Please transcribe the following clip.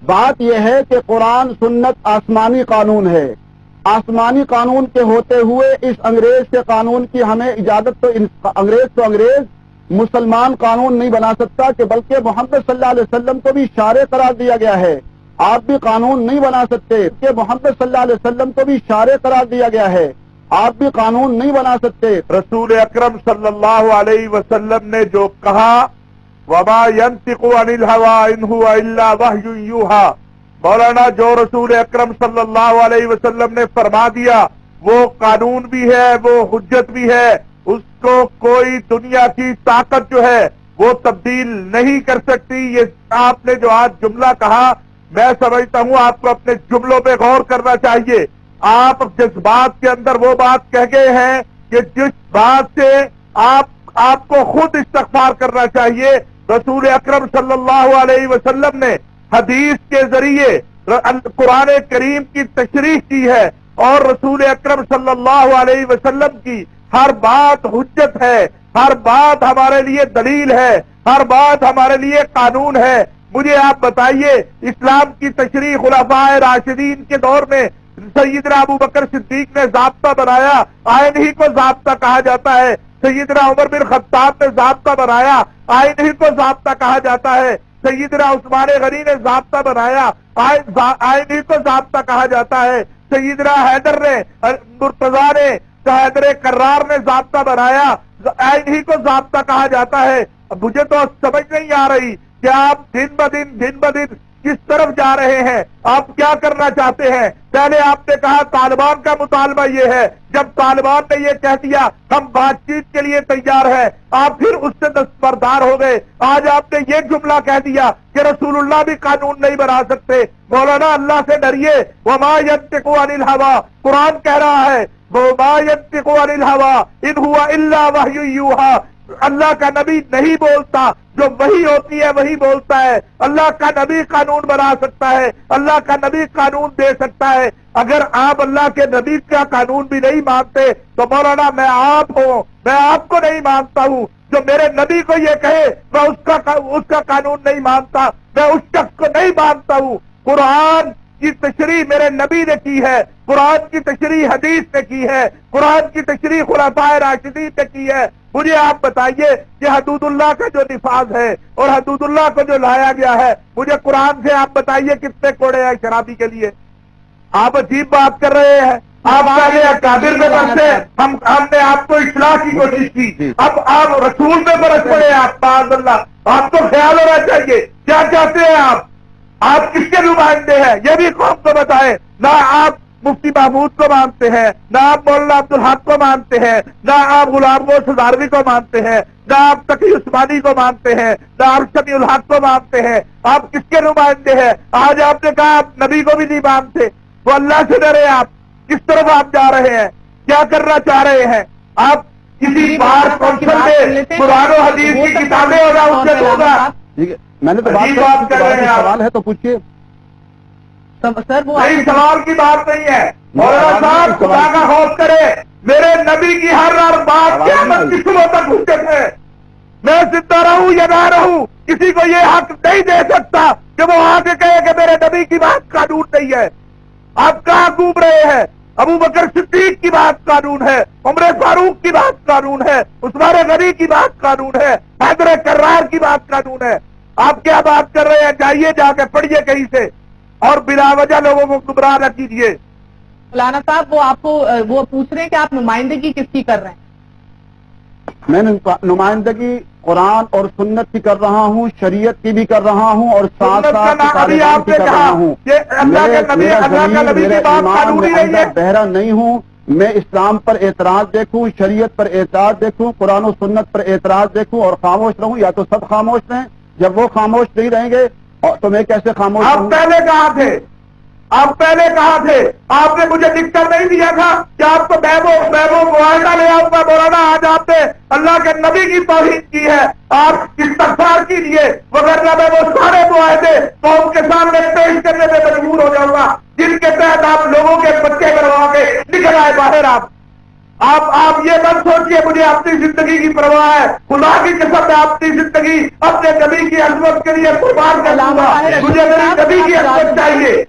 بات یہ ہے کہ قرآن سنت آسمانی قانون ہے. آسمانی قانون کے ہوتے ہوئے اس انگریز کے قانون کی ہمیں اجازت تو انگریز مسلمان قانون نہیں بنا سکتا کہ بلکہ محمد صلی اللہ علیہ وسلم کو بھی شارع قرار دیا گیا ہے. آپ بھی قانون نہیں بنا سکتے کہ محمد صلی اللہ علیہ وسلم کو بھی شارع قرار دیا گیا ہے. آپ بھی قانون نہیں بنا سکتے. رسول اکرم صلی اللہ علیہ وسلم نے جو کہا وما ينطق عن الهوى ان هو الا وحی یوحى، مولانا جو رسول اکرم صلی اللہ علیہ وسلم نے فرما دیا وہ قانون بھی ہے، وہ حجت بھی ہے، اس کو کوئی دنیا کی طاقت جو ہے وہ تبدیل نہیں کر سکتی. یہ آپ نے جو آج جملہ کہا میں سمجھتا ہوں آپ کو اپنے جملوں پہ غور کرنا چاہیے. آپ جس بات کے اندر وہ بات کہہ گئے ہیں کہ جس بات سے آپ کو خود استغفار کرنا چاہیے. رسول اکرم صلی اللہ علیہ وسلم نے حدیث کے ذریعے قرآن کریم کی تشریح کی ہے اور رسول اکرم صلی اللہ علیہ وسلم کی ہر بات حجت ہے، ہر بات ہمارے لیے دلیل ہے، ہر بات ہمارے لیے قانون ہے. مجھے آپ بتائیے اسلام کی تشریح خلفاء راشدین کے دور میں سیدنا ابو بکر صدیق نے ضابطہ بنایا، آئین ہی کو ضابطہ کہا جاتا ہے. سیدنا عمر بن خطاب نے ضابطہ بنایا، آئین ہی کو ضابطہ کہا جاتا ہے. سیدنا عثمان غنی نے ضابطہ بنایا، آئین ہی کو ضابطہ کہا جاتا ہے. سیدنا حیدر نے مرتضیٰ نے حیدر کرار نے ضابطہ بنایا، آئین ہی کو ضابطہ کہا جاتا ہے. مجھے تو سمجھ نہیں آ رہی کہ آپ دن بدن کس طرف جا رہے ہیں، آپ کیا کرنا چاہتے ہیں. پہلے آپ نے کہا طالبان کا مطالبہ یہ ہے، جب طالبان نے یہ کہہ دیا ہم بات چیت کے لیے تیار ہیں آپ پھر اس سے دستبردار ہو گئے. آج آپ نے یہ جملہ کہہ دیا کہ رسول اللہ بھی قانون نہیں بنا سکتے. مولانا اللہ سے ڈریے. وما ينطق عن الهوى، قرآن کہہ رہا ہے وما ينطق عن الهوى ان هو الا وحی یوحى. اللہ کا نبی نہیں بولتا، جو وحی ہوتی ہے وہی بولتا ہے. اللہ کا نبی قانون بنا سکتا ہے، اللہ کا نبی قانون دے سکتا ہے. اگر آپ اللہ کے نبی کا قانون بھی نہیں مانتے تو مولانا میں آپ کو نہیں مانتا ہوں. جو میرے نبی کو یہ کہے میں اس کا قانون نہیں مانتا، میں اس شخص کو نہیں مانتا ہوں. قرآن کی تشریح میرے نبی نے کی ہے، قرآن کی تشریح حدیث نے کی ہے، قرآن کی تشریح خلفاء راشدین نے کی ہے. مجھے آپ بتائیے کہ حدود اللہ کا جو نفاذ ہے اور حدود اللہ کو جو لایا گیا ہے، مجھے قرآن سے آپ بتائیے کتنے کوڑے ہیں شرابی کے لیے. آپ عجیب بات کر رہے ہیں. آپ آگے اکابر میں بنتے ہم نے آپ کو اصلاح کی کوشش کی، اب آپ رسول میں برس پڑے. آپ معاذ اللہ، آپ کو خیال ہونا چاہیے کیا چاہتے ہیں آپ کس کے نمائندے ہیں یہ بھی قوم کو بتائیں. نہ آپ مفتی محمود کو مانتے ہیں، نہ آپ مولانا عبدالحق کو مانتے ہیں، نہ آپ غلام گوش ہزاروی کو مانتے ہیں، نہ آپ تقی عثمانی کو مانتے ہیں، نہ آپ سمیع الحق کو مانتے ہیں. آپ کس کے نمائندے ہیں؟ آج آپ نے کہا آپ نبی کو بھی نہیں مانتے. تو اللہ سے ڈرے. آپ کس طرف آپ جا رہے ہیں، کیا کرنا چاہ رہے ہیں؟ آپ کسی بار کونسل میں قرآن و حدیث کی کتابیں ہوگا اس سے ہوگا. میں نے تو بات کر رہے ہیں. سوال ہے تو پوچھیے سر. وہ نہیں سوال کی بات نہیں ہے. مولانا صاحب خدا کا خوف کرے. میرے نبی کی ہر بات قیامت کی صبح تک حجت ہے. میں زندہ رہوں یا نہ رہوں کسی کو یہ حق نہیں دے سکتا کہ وہ آ کے کہے کہ میرے نبی کی بات قانون نہیں ہے. آپ کہاں گھوم رہے ہیں؟ ابو بکر صدیق کی بات قانون ہے، عمر فاروق کی بات قانون ہے، عثمان غنی کی بات قانون ہے، حیدر کرار کی بات قانون ہے. آپ کیا بات کر رہے ہیں؟ جائیے جا کے پڑھیے کہیں سے اور بلا وجہ لوگوں کو گمراہ نہ کیجیے. مولانا صاحب وہ آپ کو وہ پوچھ رہے ہیں کہ آپ نمائندگی کس کی کر رہے ہیں؟ میں نمائندگی قرآن اور سنت کی کر رہا ہوں، شریعت کی بھی کر رہا ہوں اور ساتھ ساتھ طالبان کی کر رہا ہوں. بہرا نہیں ہوں. میں اسلام پر اعتراض دیکھوں، شریعت پر اعتراض دیکھوں، قرآن و سنت پر اعتراض دیکھوں اور خاموش رہوں، یا تو سب خاموش رہیں. جب وہ خاموش نہیں رہیں گے تو میں کیسے خاموش رہوں؟ آپ پہلے کہاں تھے؟ آپ نے مجھے دکھتا نہیں دیا تھا کہ آپ کو بیبو معاہدہ لے آؤں گا. مولانا آج آپ نے اللہ کے نبی کی توہین کی ہے. آپ استغفار کیجیے وغیرہ میں وہ سارے معاہدے قوم کے سامنے پیش کرنے میں مجبور ہو جاؤں گا جن کے تحت آپ لوگوں کے بچے کروا کے نکل آئے باہر. آپ آپ یہ مت سوچیے مجھے اپنی زندگی کی پرواہ ہے، خدا کی قسم میں اپنی زندگی اپنے نبی کی عظمت کے لیے قربان کر دوں گا، مجھے میری نبی کی عظمت چاہیے۔